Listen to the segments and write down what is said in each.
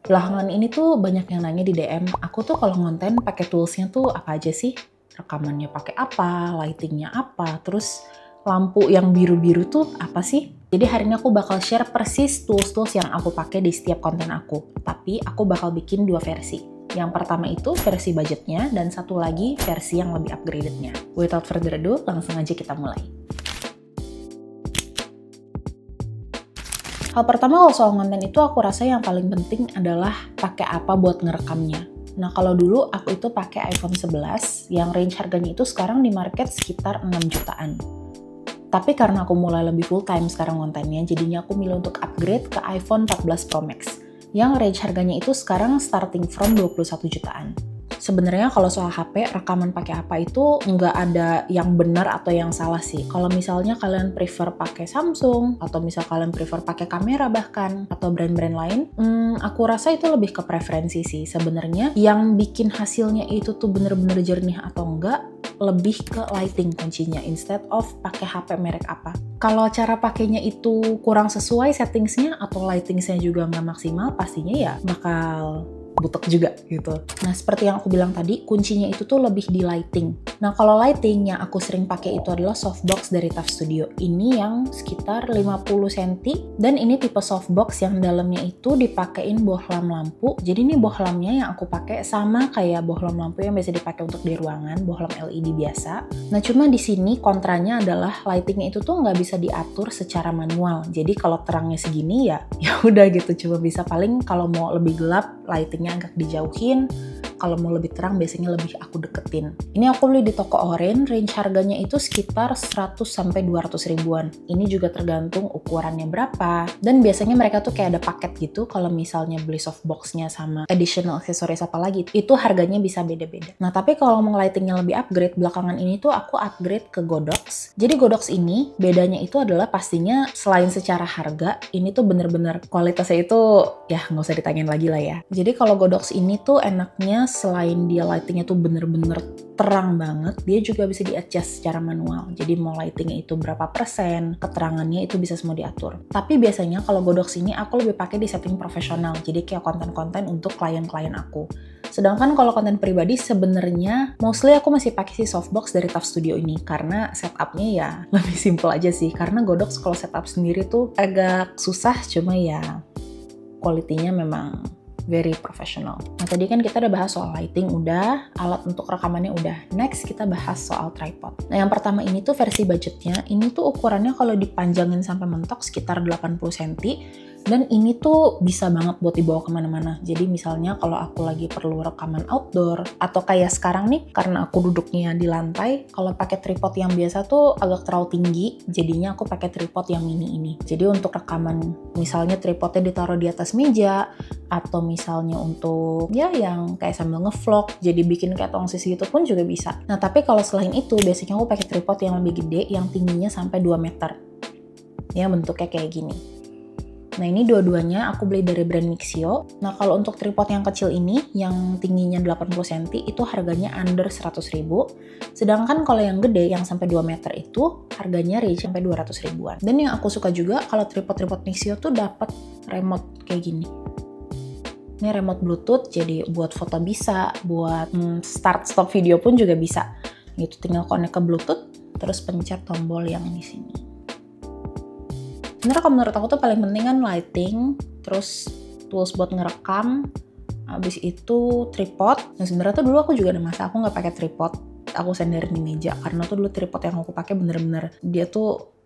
Belakangan ini tuh banyak yang nanya di DM, aku tuh kalau ngonten pakai toolsnya tuh apa aja sih? Rekamannya pakai apa? Lightingnya apa? Terus lampu yang biru-biru tuh apa sih? Jadi hari ini aku bakal share persis tools-tools yang aku pakai di setiap konten aku. Tapi aku bakal bikin 2 versi. Yang pertama itu versi budgetnya, dan satu lagi versi yang lebih upgraded-nya. Without further ado, langsung aja kita mulai. Hal pertama kalau soal konten itu aku rasa yang paling penting adalah pakai apa buat ngerekamnya. Nah kalau dulu aku itu pakai iPhone 11 yang range harganya itu sekarang di market sekitar 6 jutaan. Tapi karena aku mulai lebih full time sekarang kontennya, jadinya aku milih untuk upgrade ke iPhone 14 Pro Max yang range harganya itu sekarang starting from 21 jutaan. Sebenarnya kalau soal HP, rekaman pakai apa itu nggak ada yang benar atau yang salah sih. Kalau misalnya kalian prefer pakai Samsung, atau misal kalian prefer pakai kamera bahkan, atau brand-brand lain, aku rasa itu lebih ke preferensi sih. Sebenarnya yang bikin hasilnya itu tuh bener-bener jernih atau enggak, lebih ke lighting kuncinya, instead of pakai HP merek apa. Kalau cara pakainya itu kurang sesuai settingsnya, atau lightingsnya juga nggak maksimal, pastinya ya bakal butek juga gitu. Nah seperti yang aku bilang tadi, kuncinya itu tuh lebih di lighting. Nah kalau lighting yang aku sering pakai itu adalah softbox dari TUF Studio. Ini yang sekitar 50 cm, dan ini tipe softbox yang dalamnya itu dipakein bohlam lampu. Jadi ini bohlamnya yang aku pakai sama kayak bohlam lampu yang biasa dipakai untuk di ruangan, bohlam LED biasa. Nah cuma di sini kontranya adalah lightingnya itu tuh nggak bisa diatur secara manual. Jadi kalau terangnya segini ya udah gitu, cuma bisa paling kalau mau lebih gelap lightingnya agak dijauhin, kalau mau lebih terang biasanya lebih aku deketin. Ini aku beli di toko Orange, range harganya itu sekitar 100-200 ribuan. Ini juga tergantung ukurannya berapa, dan biasanya mereka tuh kayak ada paket gitu, kalau misalnya beli softboxnya sama additional aksesoris apa lagi, itu harganya bisa beda-beda. Nah tapi kalau mau lightingnya lebih upgrade, belakangan ini tuh aku upgrade ke Godox. Jadi Godox ini bedanya itu adalah pastinya selain secara harga, ini tuh bener-bener kualitasnya itu ya nggak usah ditanyain lagi lah ya. Jadi kalau Godox ini tuh enaknya selain dia lightingnya tuh bener-bener terang banget, dia juga bisa di-adjust secara manual. Jadi mau lightingnya itu berapa persen, keterangannya itu bisa semua diatur. Tapi biasanya kalau Godox ini aku lebih pakai di setting profesional, jadi kayak konten-konten untuk klien-klien aku. Sedangkan kalau konten pribadi sebenarnya mostly aku masih pakai si softbox dari TUF Studio ini, karena setupnya ya lebih simple aja sih. Karena Godox kalau setup sendiri tuh agak susah, cuma ya quality-nya memang very professional. Nah tadi kan kita udah bahas soal lighting, udah, alat untuk rekamannya udah. Next kita bahas soal tripod. Nah yang pertama ini tuh versi budgetnya, ini tuh ukurannya kalau dipanjangin sampai mentok sekitar 80 cm, dan ini tuh bisa banget buat dibawa kemana-mana. Jadi misalnya kalau aku lagi perlu rekaman outdoor, atau kayak sekarang nih, karena aku duduknya di lantai, kalau pakai tripod yang biasa tuh agak terlalu tinggi, jadinya aku pakai tripod yang mini ini. Jadi untuk rekaman, misalnya tripodnya ditaruh di atas meja, atau misalnya untuk ya yang kayak sambil ngevlog, jadi bikin kayak tongsis gitu pun juga bisa. Nah tapi kalau selain itu, biasanya aku pakai tripod yang lebih gede, yang tingginya sampai 2 meter. Ya bentuknya kayak gini. Nah ini dua-duanya aku beli dari brand Mixio. Nah kalau untuk tripod yang kecil ini, yang tingginya 80 cm, itu harganya under 100 ribu. Sedangkan kalau yang gede, yang sampai 2 meter itu, harganya range sampai 200 ribuan. Dan yang aku suka juga, kalau tripod-tripod Mixio tuh dapat remote kayak gini. Ini remote Bluetooth, jadi buat foto bisa, buat start-stop video pun juga bisa. Gitu, tinggal connect ke Bluetooth, terus pencet tombol yang di sini. Sebenarnya kalau menurut aku tuh paling penting kan lighting, terus tools buat ngerekam, habis itu tripod. Nah sebenarnya tuh dulu aku juga ada masa aku nggak pakai tripod, aku senderin di meja, karena tuh dulu tripod yang aku pakai bener-bener dia tuh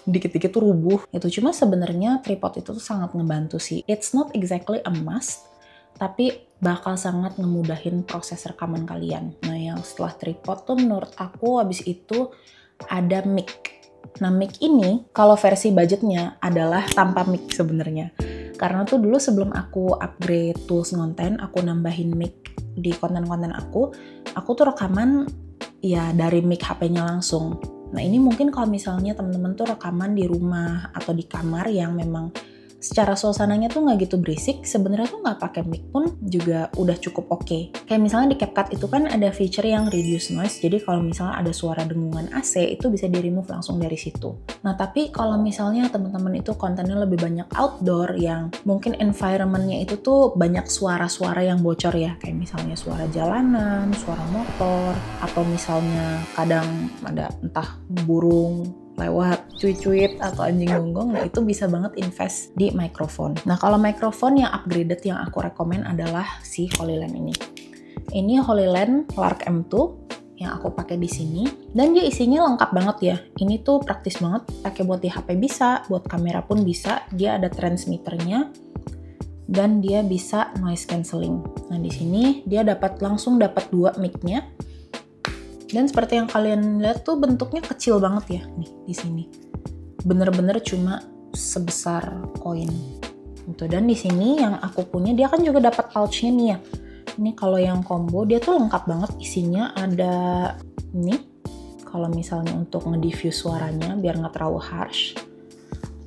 dikit-dikit tuh rubuh. Itu cuma sebenarnya tripod itu tuh sangat ngebantu sih. It's not exactly a must, tapi bakal sangat ngemudahin proses rekaman kalian. Nah yang setelah tripod tuh menurut aku habis itu ada mic. Nah mic ini kalau versi budgetnya adalah tanpa mic sebenarnya. Karena tuh dulu sebelum aku upgrade tools konten, aku nambahin mic di konten-konten aku tuh rekaman ya dari mic HP-nya langsung. Nah ini mungkin kalau misalnya teman-teman tuh rekaman di rumah atau di kamar yang memang secara suasananya tuh nggak gitu berisik. Sebenarnya tuh nggak pakai mic pun juga udah cukup oke. Kayak misalnya di CapCut itu kan ada feature yang reduce noise, jadi kalau misalnya ada suara dengungan AC itu bisa di remove langsung dari situ. Nah tapi kalau misalnya teman-teman itu kontennya lebih banyak outdoor yang mungkin environmentnya itu tuh banyak suara-suara yang bocor ya, kayak misalnya suara jalanan, suara motor, atau misalnya kadang ada entah burung lewat, cuit-cuit, atau anjing gonggong, nah itu bisa banget invest di mikrofon. Nah kalau mikrofon yang upgraded yang aku rekomen adalah si HoloLens ini. Ini HoloLens Lark M2 yang aku pakai di sini, dan dia isinya lengkap banget ya. Ini tuh praktis banget, pakai buat di HP bisa, buat kamera pun bisa. Dia ada transmitternya dan dia bisa noise cancelling. Nah di sini dia langsung dapat 2 mic-nya. Dan seperti yang kalian lihat tuh bentuknya kecil banget ya nih di sini. Bener-bener cuma sebesar koin. Gitu. Dan di sini yang aku punya dia kan juga dapat pouch-nya nih ya. Ini kalau yang combo dia tuh lengkap banget, isinya ada ini. Kalau misalnya untuk nge-diffuse suaranya biar nggak terlalu harsh.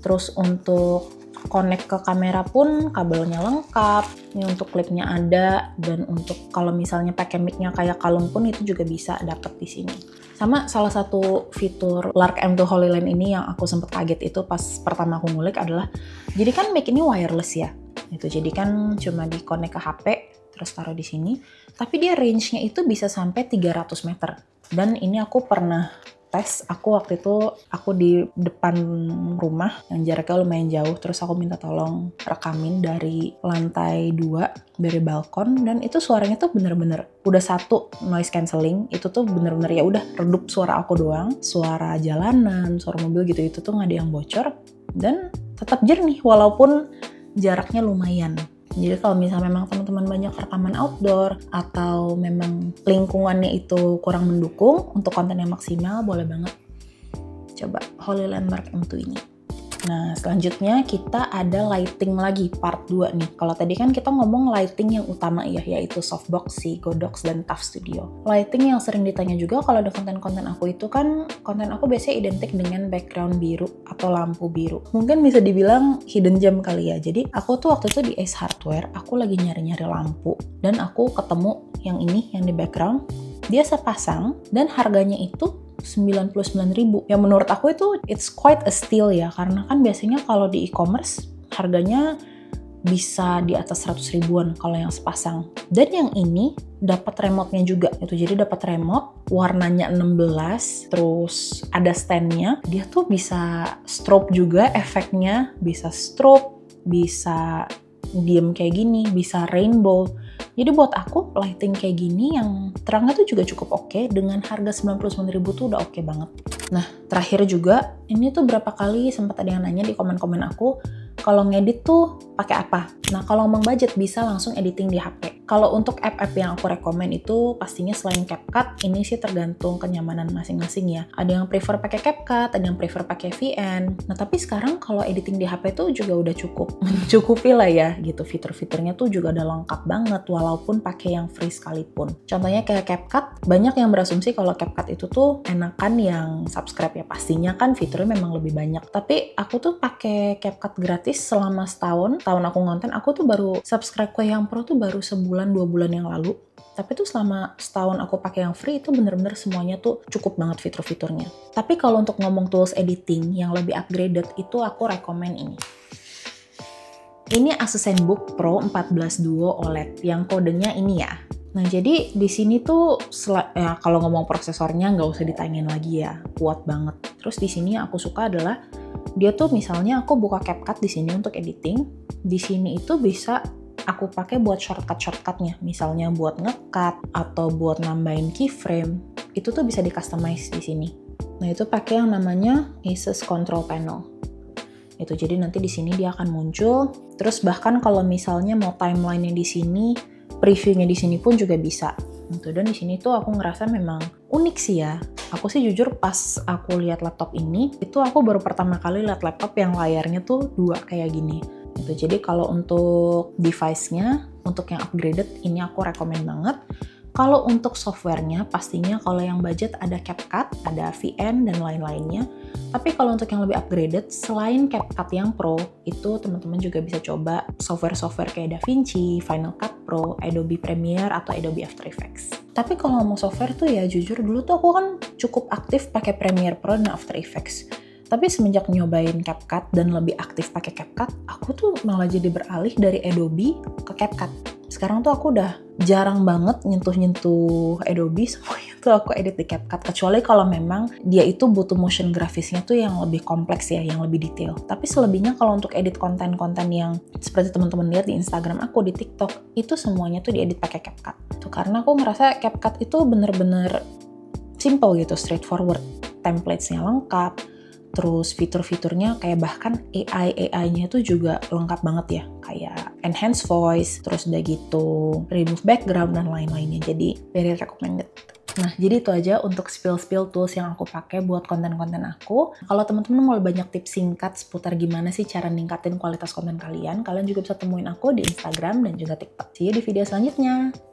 Terus untuk connect ke kamera pun kabelnya lengkap. Ini untuk klipnya ada, dan untuk kalau misalnya pakai mic-nya kayak kalung pun itu juga bisa dapet di sini. Sama salah satu fitur Lark M2 HoloLens ini yang aku sempet kaget itu pas pertama aku ngulik adalah, jadi kan mic ini wireless ya. Itu jadi kan cuma di-connect ke HP terus taruh di sini, tapi dia range-nya itu bisa sampai 300 meter. Dan ini aku pernah tes, aku waktu itu aku di depan rumah yang jaraknya lumayan jauh, terus aku minta tolong rekamin dari lantai 2 dari balkon, dan itu suaranya tuh bener-bener udah satu noise cancelling, itu tuh bener-bener ya udah redup suara aku doang, suara jalanan, suara mobil gitu itu tuh nggak ada yang bocor dan tetap jernih walaupun jaraknya lumayan. Jadi kalau misalnya memang teman-teman banyak rekaman outdoor atau memang lingkungannya itu kurang mendukung untuk konten yang maksimal, boleh banget coba HoloLens Lark M2 ini. Nah, selanjutnya kita ada lighting lagi, part 2 nih. Kalau tadi kan kita ngomong lighting yang utama ya, yaitu softbox, Godox, dan TUF Studio. Lighting yang sering ditanya juga kalau ada konten-konten aku itu kan, konten aku biasanya identik dengan background biru atau lampu biru. Mungkin bisa dibilang hidden gem kali ya. Jadi aku tuh waktu itu di Ace Hardware, aku lagi nyari-nyari lampu. Dan aku ketemu yang ini, yang di background. Dia sepasang dan harganya itu 99.000. Yang menurut aku itu it's quite a steal ya, karena kan biasanya kalau di e-commerce harganya bisa di atas 100 ribuan kalau yang sepasang. Dan yang ini dapat remote-nya juga itu. Jadi dapat remote warnanya 16, terus ada stand-nya. Dia tuh bisa strobe juga, efeknya bisa strobe, bisa diem kayak gini, bisa rainbow. Jadi buat aku lighting kayak gini yang terangnya tuh juga cukup oke, dengan harga 99.000 tuh udah oke banget. Nah, terakhir juga ini tuh berapa kali sempat ada yang nanya di komen-komen aku, kalau ngedit tuh pakai apa? Nah, kalau ngomong budget bisa langsung editing di HP. Kalau untuk app-app yang aku rekomen itu pastinya selain CapCut, ini sih tergantung kenyamanan masing-masing ya. Ada yang prefer pakai CapCut, ada yang prefer pakai VN. Nah, tapi sekarang kalau editing di HP tuh juga udah cukup mencukupi lah ya gitu. Fitur-fiturnya tuh juga udah lengkap banget walaupun pakai yang free sekalipun. Contohnya kayak CapCut, banyak yang berasumsi kalau CapCut itu tuh enakan yang subscribe ya. Pastinya kan fiturnya memang lebih banyak. Tapi aku tuh pakai CapCut gratis selama setahun aku ngonten, aku tuh baru subscribe ke yang pro tuh baru sebulan 2 bulan yang lalu. Tapi tuh selama setahun aku pakai yang free itu bener-bener semuanya tuh cukup banget fitur-fiturnya. Tapi kalau untuk ngomong tools editing yang lebih upgraded itu aku rekomen ini. Ini Asus ZenBook Pro 14 Duo OLED yang kodenya ini ya. Nah, jadi di sini tuh ya, kalau ngomong prosesornya nggak usah ditanyain lagi ya, kuat banget. Terus di sini yang aku suka adalah dia tuh misalnya aku buka CapCut di sini untuk editing, di sini itu bisa aku pakai buat shortcut-shortcutnya, misalnya buat nge-cut atau buat nambahin keyframe, itu tuh bisa di-customize di sini. Nah, itu pakai yang namanya Asus Control Panel. Itu jadi nanti di sini dia akan muncul. Terus bahkan kalau misalnya mau timeline-nya di sini, previewnya di sini pun juga bisa. Gitu. Dan di sini tuh aku ngerasa memang unik sih ya. Aku sih jujur pas aku lihat laptop ini, itu aku baru pertama kali lihat laptop yang layarnya tuh 2 kayak gini. Gitu. Jadi kalau untuk device-nya, untuk yang upgraded, ini aku rekomen banget. Kalau untuk softwarenya, pastinya kalau yang budget ada CapCut, ada VN, dan lain-lainnya. Tapi kalau untuk yang lebih upgraded, selain CapCut yang Pro, itu teman-teman juga bisa coba software-software kayak DaVinci, Final Cut Pro, Adobe Premiere, atau Adobe After Effects. Tapi kalau ngomong software tuh ya jujur dulu tuh aku kan cukup aktif pakai Premiere Pro dan After Effects. Tapi semenjak nyobain CapCut dan lebih aktif pakai CapCut, aku tuh malah jadi beralih dari Adobe ke CapCut. Sekarang tuh aku udah jarang banget nyentuh-nyentuh Adobe, semuanya tuh aku edit di CapCut. Kecuali kalau memang dia itu butuh motion grafisnya tuh yang lebih kompleks ya, yang lebih detail. Tapi selebihnya kalau untuk edit konten-konten yang seperti teman-teman lihat di Instagram aku, di TikTok, itu semuanya tuh diedit pakai CapCut. Tuh, karena aku ngerasa CapCut itu bener-bener simple gitu, straightforward. Templates-nya lengkap, terus fitur-fiturnya kayak bahkan AI-nya itu juga lengkap banget ya. Kayak enhance voice, terus udah gitu remove background dan lain-lainnya. Jadi very recommended. Nah, jadi itu aja untuk spill-spill tools yang aku pakai buat konten-konten aku. Kalau teman-teman mau banyak tips singkat seputar gimana sih cara ningkatin kualitas konten kalian juga bisa temuin aku di Instagram dan juga TikTok. See you di video selanjutnya.